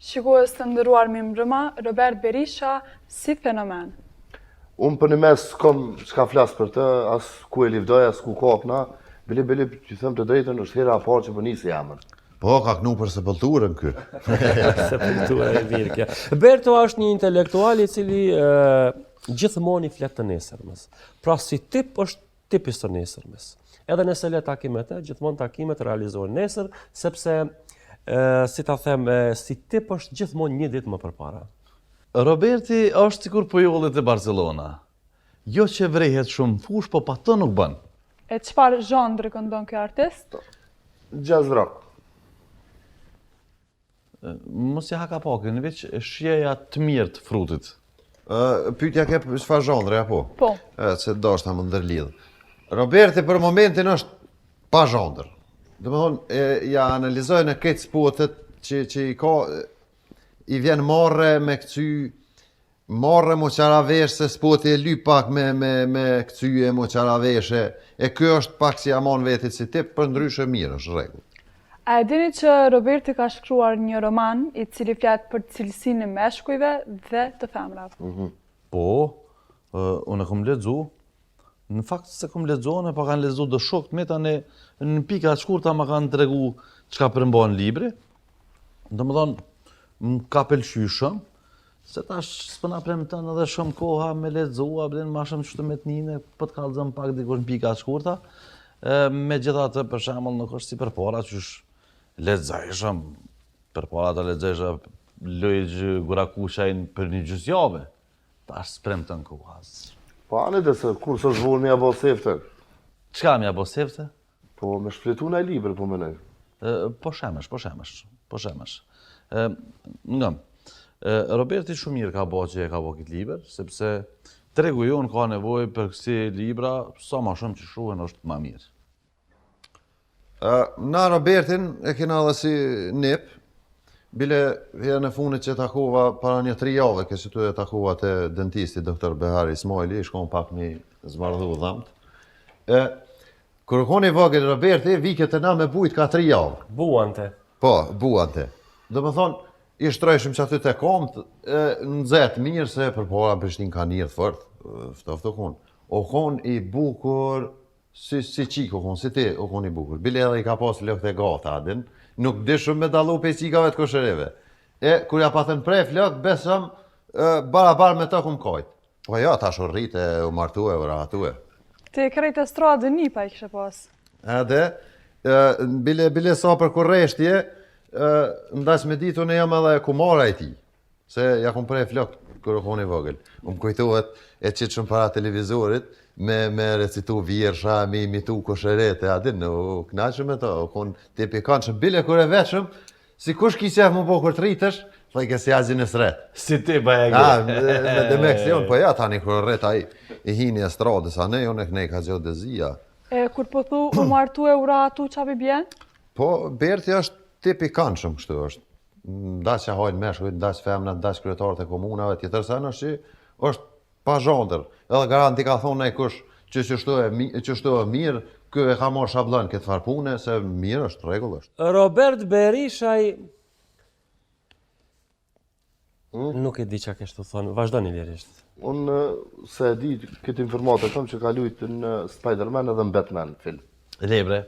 Shikues të ndëruar mi mbrëma, Robert Berisha si fenomen. Unë për një mes s'ka flas për të, as ku e livdoj, as ku kopna, bili, që them të drejtën, është hera parë që për nisi jamër. Po, ka knu për sepulturën kë. Sepultura e mirë kja. Berto është një intelektual i cili gjithmonë i flet të nesërmës. Pra si tip është tipis të nesërmës. Edhe nëse le takimet e, gjithmonë takimet realizohen nesër, sepse si ta them, si tip është gjithmonë një ditë më përpara. Roberti është sikur pujollit e Barcelona. Jo që vrehet shumë fush, po pa të nuk bën. E çfarë zhandri këndon ky artist? Jazz rock. Mos ja haka pakën, veç shjeja të mirë të frutit. Pyetja ke çfarë zhandri apo? Po. Se doshta më ndërlidh. Roberti për momentin është pa zhandër. Domethënë ja analizoj në këtë spotet që i ka i vjen marrë me këcy marrë mo qaravesh se spoti e ly pak me këcyje mo qaraveshe e kjo është pak si amon vetit si tip për ndryshe mirë është rregull. A e dini që Roberti ka shkruar një roman i cili flet për cilësinë e meshkujve dhe të femrave? Po, unë e kom lexu. Në fakt se kom lexuar, pa kanë lexuar do shokët me tani në pika të shkurta ma kanë tregu çka përmban libri. Domethënë më ka pëlqyer shumë, se tash s'pëna premton edhe shumë koha me lexua, blen më shumë shtumetninë, po të kallzon pak dikush në pika të shkurta. Megjithatë për shembull nuk është si përpara që lexojshëm, përpara ta lexojsha Lojë Gurakushajn për një gjysjavë. Tash s'premton koha. Po anë dhe se kur së zhvullë me abo sefte? Qka me abo sefte? Po me shfletu në liber, po menoj. Po shemesh. Ngëm, Roberti shumë mirë ka bo që e ka bo këtë liber, sepse tregu jonë ka nevoj për kësi libra, sa ma shumë që shuhen është ma mirë. Na Robertin e kena dhe si nip, bile herë në funit që takova para një 3 javë, që tu e takova të dentisti Dr. Behari Ismaili, i shkon pak një zbardhu dhamt. Kër koni vogël Roberti, vike të na me bujt ka 3 javë. Buante. Po, buante. Do më thonë, i shtrojshim që aty të komt, nëzet mirë se për para Prishtin ka njërë fort, ftoftë o konë. O konë i bukur, si qik o konë, si ti o konë i bukur. Bile edhe i ka pas lëkët e gata adin, nuk di shumë me dalu pe qikave të koshëreve. Kur ja patën prej flok, besëm, barabar me të kum kajt. Po ja, tash u rrit e u martue, u rahatue. Ti krejt e stradë një pa i kështë pas. Edhe, bile sa për kurreshtje, ndash me ditu në jam edhe kumara i ti. Se ja kum prej flok kër u koni vogël. Më kujtohet e qitë shumë para televizorit, me recitu vjersha, me imitu koshërete, adin, u knaqëm me to, u kon tipi kanë që bile kër e veqëm, si kush ki qef më po kër të rritësh, thaj ke si azin e sret. Si ti ba e gje. Me demeksion, po ja, tani kër rret a i hini e stradës, a ne, unë e kënej ka gjohë dëzia. Kur po thu, u martu e ura atu qa bi bjen? Po, Berti është tipi kanë shumë kështu është. Ndash që hajnë meshkujt, ndash femnat, ndash kryetarët e komunave, tjetër se në është pa zhandër. Edhe garanti ka thonë e kush që qështu e mirë, kë e ka marrë shablon këtë farpune, se mirë është, rregull është. Robert Berishaj nuk e di që kështë të thonë, vazhdo një lirisht. Unë se e di këtë informatë e tëmë që ka lujtë në Spider-Man edhe në Batman film. Lebre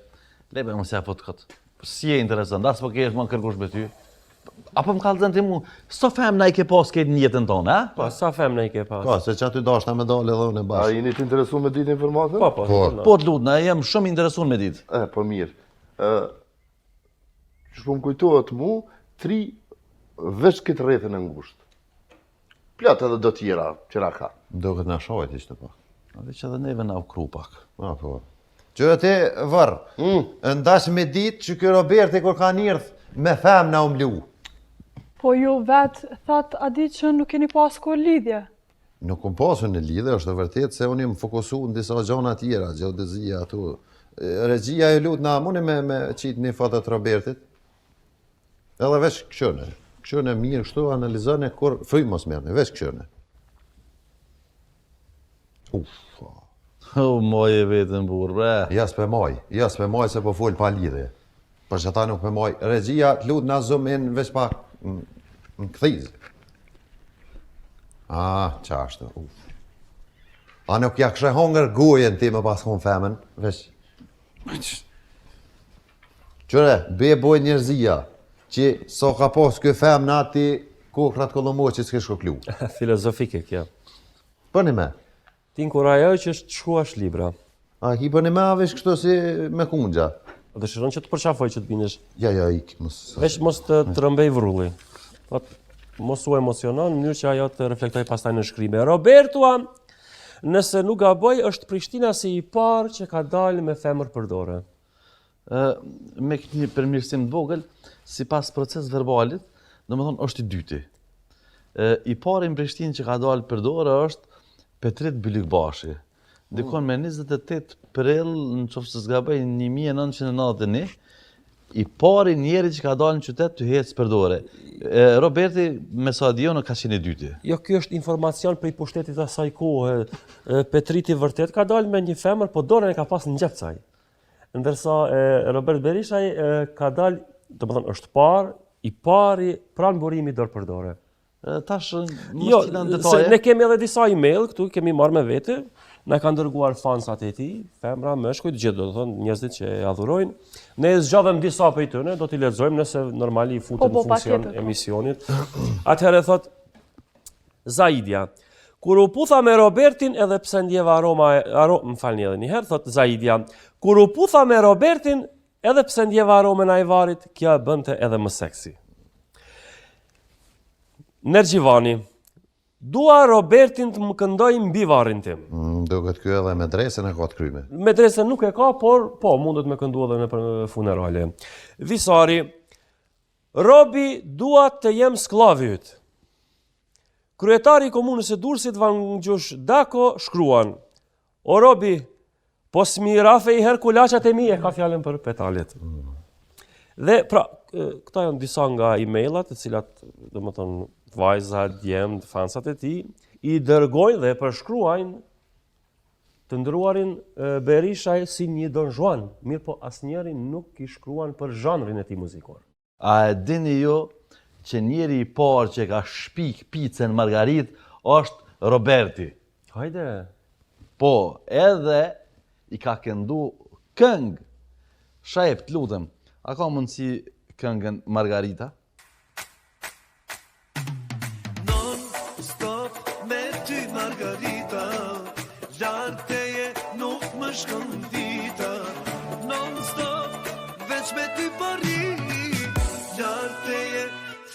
më se a fotë këtë. Si e interesant, asë po kesh më kërkush me ty. Apo më kallëzën ti mu, so femna i ke pas këtë në jetën tonë, a? Po, sa femna i ke pas? Po, se që aty dashna me dalë edhe unë e A bashkë. jeni të interesu me ditë informatën? Po të lutë, na jem shumë interesuar me ditë. Po mirë. Që po më kujtohet mu, 3 veç këtë rretën e ngushtë. Plat edhe do tjera, qëra ka. Do këtë në shojt ishte pak. A veç edhe neve na u kru pak. Po. Që e ti vërë, ndash me ditë që kjo Roberti kur ka njërth me femna u mlu. Po ju vetë, thot, a di që nuk keni pas kur lidhje? Nuk kom pasur në lidhe, është e vërtet se unë jam fokusu në disa gjona tjera, gjeodezia ato. Regjia e lut na mune me qitë një fatat Robertit. Edhe veç këshone. Këshone mirë kështu, analizone kur frymë mos merne, veç këshone. Moj e vetën burë, bre. Jas për maj se po full pa lidhe. Për që ta nuk për maj. Regjia të lut na zoom-in veç pak në këthizë. Qashtë. A nuk ja kështë hongër gojen ti me pas kon femen, veç. Qëre, be boj njerëzia, që so ka pas kjo fem në ati kokrat kolomoj që s'ke shkoklu. Filozofike kjo. Përni me. Ti nkurajoj që shkruash libra. A ki përni me avesh kështu si me kungja. Dëshiron që të përqafoj që të binesh. Ja, ik, mos. Veç mos të rëmbej vrulli. Mos u emocionon, në mënyrë që ajo të reflektoj pastaj në shkrime. Robertua, nëse nuk gaboj, është Prishtina si i parë që ka dalë me femër përdore. Me këtë një përmirësim të vogël, si pas proces verbalit, do më thonë është i dyti. I pari në Prishtinë që ka dalë përdore është Petrit Bylykbashi. Dikon me 28 prill, në qoftë se s'gaboj, 1991, i pari njeri që ka dalë në qytet të hecë përdore. Roberti, me sa dion, ka qenë i dyti. Jo, kjo është informacion për i pushtetit asaj kohë. Petriti vërtet ka dalë me një femër, po dorën e ka pas në gjep saj. Ndërsa Robert Berishaj ka dalë, do të thonë është i pari pranë burimit dorë përdore. Tash, Jo, se ne kemi edhe disa email këtu, kemi marrë me vete, na kanë dërguar fansat e tij, femra, meshkuj, gjithë do të thonë njerëzit që e adhurojnë. Ne zgjodhem disa prej tyre, do t'i lexojmë nëse normali i futen në funksion emisionit. Atëherë thot Zaidia, kur u putha me Robertin edhe pse ndjeva më falni edhe një herë, thot Zaidia, kur u putha me Robertin edhe pse ndjeva aromën e ajvarit, kjo e bënte edhe më seksi. Nergjivani, dua Robertin të më këndoj mbi varrin tim. Duket kjo edhe medresën e ka të kryme. Medresën nuk e ka, por po, mundet me këndu edhe në funerale. Visari, Robi, dua të jem sklavi yt. Kryetari i komunës së Durrësit Vangjush Dako shkruan: O Robi, po s'mi rafe i herë kulaçat e mi, e ka fjalën për petalet. Dhe pra, këta janë disa nga e-mailat, të cilat, domethënë, vajza, djemt, fansat e tij i dërgojnë dhe përshkruajnë të ndëruarin Berishaj si një Don Juan, mirë po asnjëri nuk i shkruan për zhanrin e tij muzikor. A e dini ju që njeri i parë që ka shpik picën margarit është Roberti? Hajde. Po, edhe i ka këndu këngë. Shajep, të lutem, a ka mundësi këngën Margarita? Non-stop me ty Margarita, lartë teje nuk më shkon dita. Non-stop veç me ty pari, lartë teje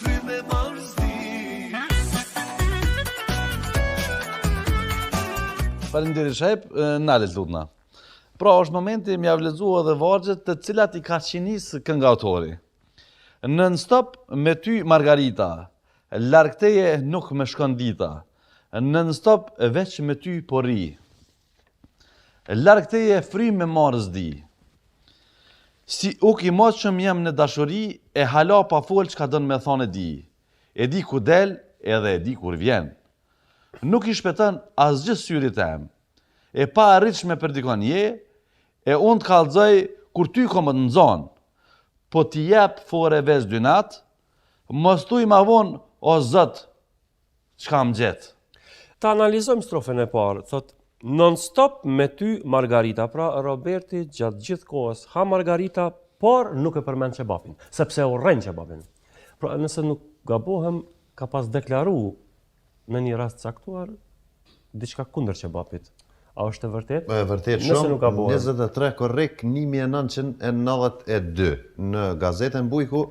fryme marzdi. Faleminderit Shajep, nalet lutna. Pra, është momenti m'ja vlexua edhe vargjet të cilat i ka qinisë këngautori. Non-stop me ty Margarita, larg teje nuk më shkon dita. Non-stop veç me ty po ri. Larg teje frymë me marrës di. Si uk i moqëm jam në dashuri, e hala pa fol çka don me thonë di. E di ku del, edhe e di kur vjen. Nuk i shpëton asgjë syrit tem. E pa arritshme për dikon je, e unë të kallëzoj kur ty ko më të nxon. Po t'i jep fore veç dy nat, mos tuj ma vonë, o zët, çka më gjet. Ta analizojmë strofën e parë, thot non-stop me ty Margarita, pra Roberti gjatë gjithë kohës ha Margarita, por nuk e përmend qebapin, sepse urren qebapin. Pra nëse nuk gabohem, ka pas deklaru në një rast caktuar diçka kundër qebapit. A është e vërtet? E vërtet Nëse shumë, nuk gabohem. 23 korrik 1992 në gazetën Bujku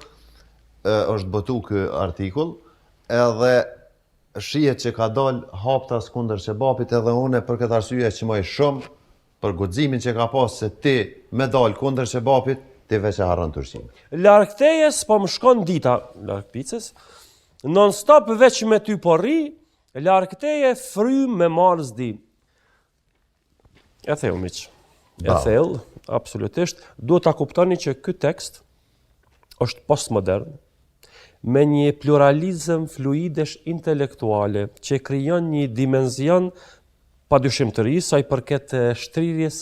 është botu ky artikull, edhe shihet që ka dalë haptas kundër qebapit, edhe une për këtë arsye që më shumë për guximin që ka pas se ti me dalë kundër qebapit, ti veç e harron turqin. Larg teje s'po më shkon dita, larg picës, non-stop veç me ty po rri, Larg teje frym me marë zdi. E thellë, miq. E thellë, absolutisht. Duhet ta kuptoni që ky tekst është postmodern, me një pluralizëm fluidesh intelektuale që krijon një dimenzion padyshim të ri sa i përket shtrirjes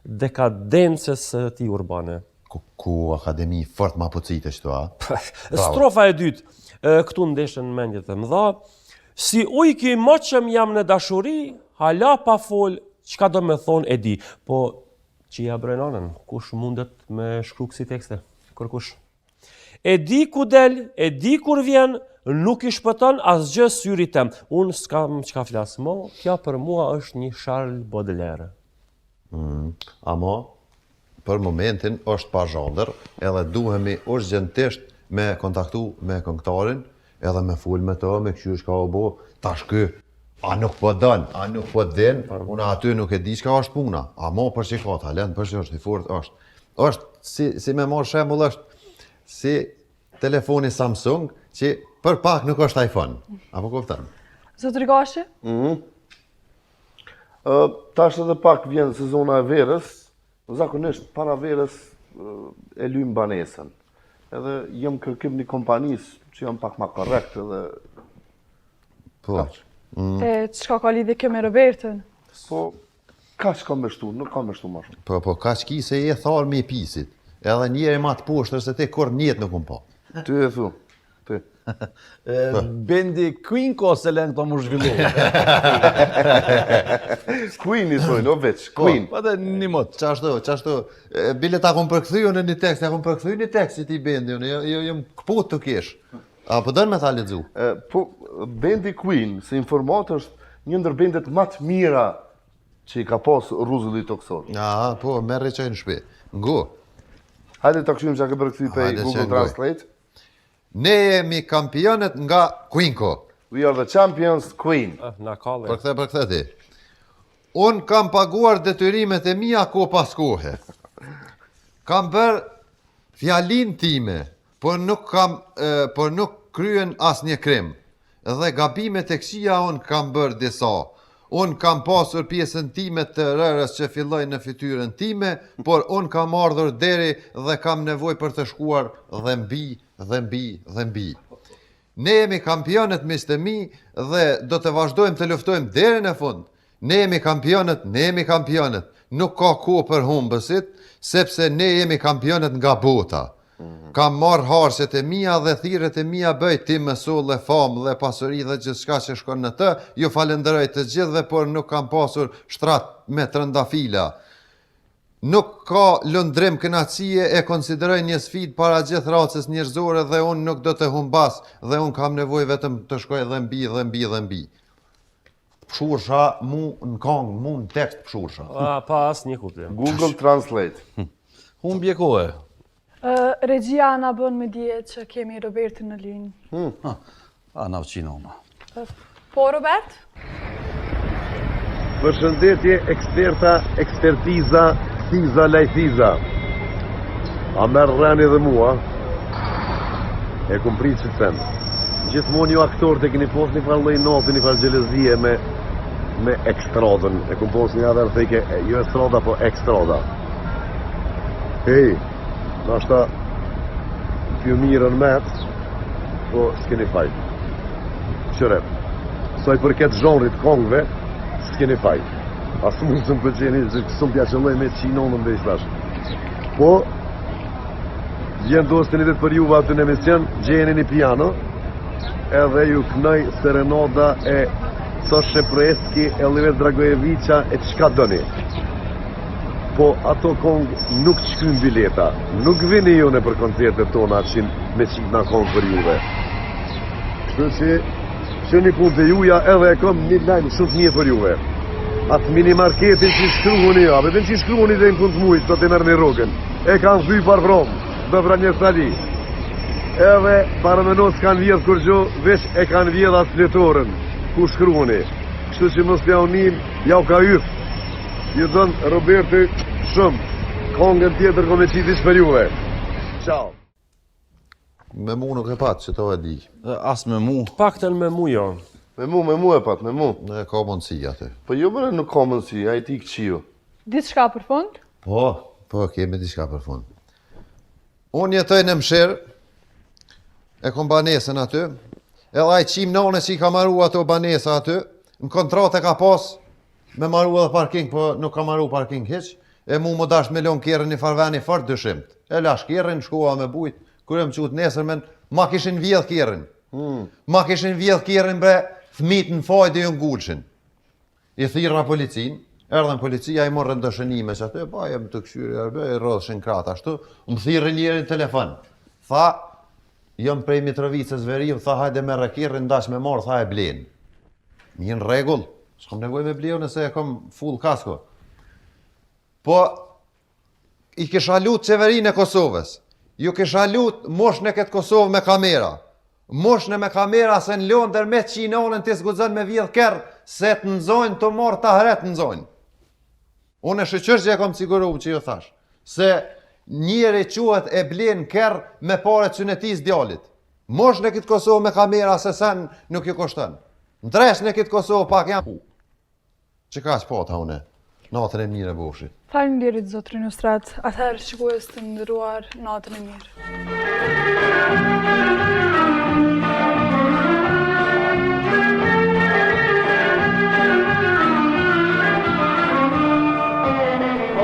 dekadencës ti urbane. Ku akademi fort ma pocite qëto, a? Strofa e dytë, këtu ndeshën mendjet e mëdha, si ujk i moqëm jam në dashuri, hala pa fol, çka do me thonë e di. Po, që ja brenanën, kush mundet me shkru kësi tekste? Kërkush. E di ku del, e di kur vjen, nuk i shpëton asgjë syri tem. Unë s'kam çka flas më, kjo për mua është një Charles Baudelaire. Amo, për momentin është pa zhandër, edhe duhemi urgjentisht me kontaktu me këngëtarin, edhe me ful me të, me këshysh ka o bo, tash ky, a nuk po dën, a nuk po din, unë aty nuk e di çka është puna. Amo për që ka talent, për që është i fort, është si me marrë shembull është si telefoni Samsung që për pak nuk është iPhone. Apo kupton? Zotri Gashi? Tash edhe pak vjen sezona e verës, zakonisht para verës e lym banesën. Edhe jem kërkim një kompanisë që jam pak ma korrekt edhe... Po. E çka ka lidhje kjo me Robertën? Po, ka që ka me shtu, nuk ka me shtu ma shumë. Po, ka qki se e tharë me i pisit. Edhe njeri ma të poshtër se te kur njetë nuk më pa. Ty e thu, ty. Bendi Queen se len këto më zhvillu. Queen i thojnë, o veç, Queen. Po dhe një mot. Qashtu, bile ta kom përkthyju në një tekst, ja kom përkthyju një tekst që ti bendi, jem këput të kesh. A po dënë me ta ledzu? Po, bendi Queen, se informat është një ndër bendet më të mira që i ka pas Ruzulli Toksor. Aha, po, merre qaj në shpi. Ngu. Hajde të këshim që a ke përkëthy pe Hajde, Google që Translate. Ne jemi kampionet nga Queenko. We are the champions, Queen. Na kalle. Për këthe ti. Unë kam paguar detyrimet e mia ko pas kohe. Kam bërë fjalin time, por nuk kryen as një krim. Dhe gabimet e këqija unë kam bërë disa. Unë kam pasur pjesën time të rërës që filloj në fytyrën time, por unë kam ardhur deri dhe kam nevoj për të shkuar dhe mbi. Ne jemi kampionet mistë mi dhe do të vazhdojmë të luftojmë deri në fund. Ne jemi kampionet. Nuk ka kohë për humbësit, sepse ne jemi kampionet nga bota. Kam marrë harset e mia dhe thirret e mia bëj ti më solle famë dhe pasuri dhe gjithçka që shkon në të, ju falenderoj të gjithëve, por nuk kam pasur shtrat me trëndafila. Nuk ka lëndrim kënaqësie, e konsideroj një sfidë para gjithë racës njerëzore dhe unë nuk do të humbas dhe unë kam nevojë vetëm të shkoj dhe mbi. Pshursha mu në kong, mu në tekst pshursha. Pa as një kuptim. Google Translate. Humbje kohë. Regjia na bën me dje që kemi Robertën në linjë. Na vqina uma. Po, Robert? Përshëndetje, ekspertiza, thiza, lajthiza. A merë rrani dhe mua, e kum pritë që të them. Gjithmonë ju aktorët e keni pos një farë lojnoti, një farë gjelëzie me ekstradën. E kum pos një adher theke, jo estrada, po ekstrada. Hej, nashta, pjo mirën metë, po s'keni fajt. Qëre, soj përket zhonrit kongve, s'keni fajt. Asë mund së më përqeni, që kësëm pja qëlloj me qinonën dhe i slash. Po, gjenë dosti një ditë për juve aty në emision, gjeni një piano, edhe ju kënoj serenada e Soshe Proeski, Eliver Dragojevića, e qka dëni. Po ato kongë nuk qkyn bileta, nuk vini jone për koncertet tona që me qitë nga kongë për juve. Kështu që një punë të juja edhe e kom një lajmë shumë një për juve. Atë minimarketin që shkruhuni ja, vetëm që shkruhuni dhe në kund mujtë, do të mërë një rogën. E kanë thy par vromë, dhe vra një stali. Edhe paramenos kanë vjedhë kur gjo, veç e kanë vjedhë atë fletorën, ku shkruhuni. Kështu që mos pja unin, ja u ka yth. Ju dënë Roberti shumë, kongën tjetër ko me qitis për juve. Ciao. Me mu nuk e patë që to e di. As me mu. Paktën me mu jo. Me mu e pat, me mu. Në ka mundësi aty. Po jo bërë nuk ka mundësi, a i ti këqiju. Diçka për fund? Po, kemi diçka për fund. Unë jetoj në Mshirë, e kom banesën aty, edhe ai qim nane që i ka maru ato banesa aty, në kontrate ka pas me maru edhe parking, po nuk ka maru parking hiq, e mu më dasht me lon kjerën një farveni fort dyshimt. E lash kjerën, shkova me bujt, kërë më qut nesërmen, ma kishin vjedh kjerën. Ma kishin vjedh kjerën bre, thmit në faj dhe ju ngulshin. I thirra policin, erdhen policia, i morën dëshënime që aty, pa jem të këshyri, i rodhshin kratë ashtu, më thirrë njerën telefon. Tha, jam prej Mitrovicës Veriu, tha hajde me rekirën, ndash me marë, tha e blenë. Mirë në regull, s'kam nevoj me bleu nëse e kom full kasko. Po, i kisha lut qeverinë e Kosovës, ju kisha lut moshën e këtë Kosovë me kamera. Moshën me kamera se në Londër me qinonën të zgudzën me vjedh kërë, se të nëzojnë të morë të hret nëzojnë. Unë e shëqër që e kom siguru që ju thash, se njëri quhet e blenë kërë me pare cënetis djallit. Moshën e këtë Kosovë me kamera se sen nuk ju kushtën. Në treshën e këtë Kosovë pak jam pu. Që ka që pata une, natën e mirë e boshit. Faleminderit zotrin Ustrat, atëherë shikues të nderuar, natën e mirë.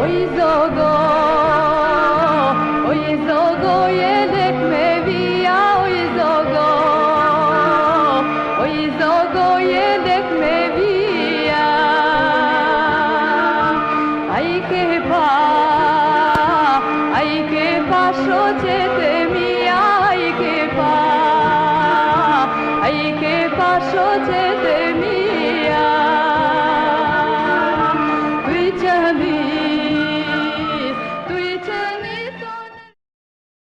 Oj zogo, jedek me vija, oj zogo, jedek me vija. Ai ke pa shoqete mia, ai ke pa shoqete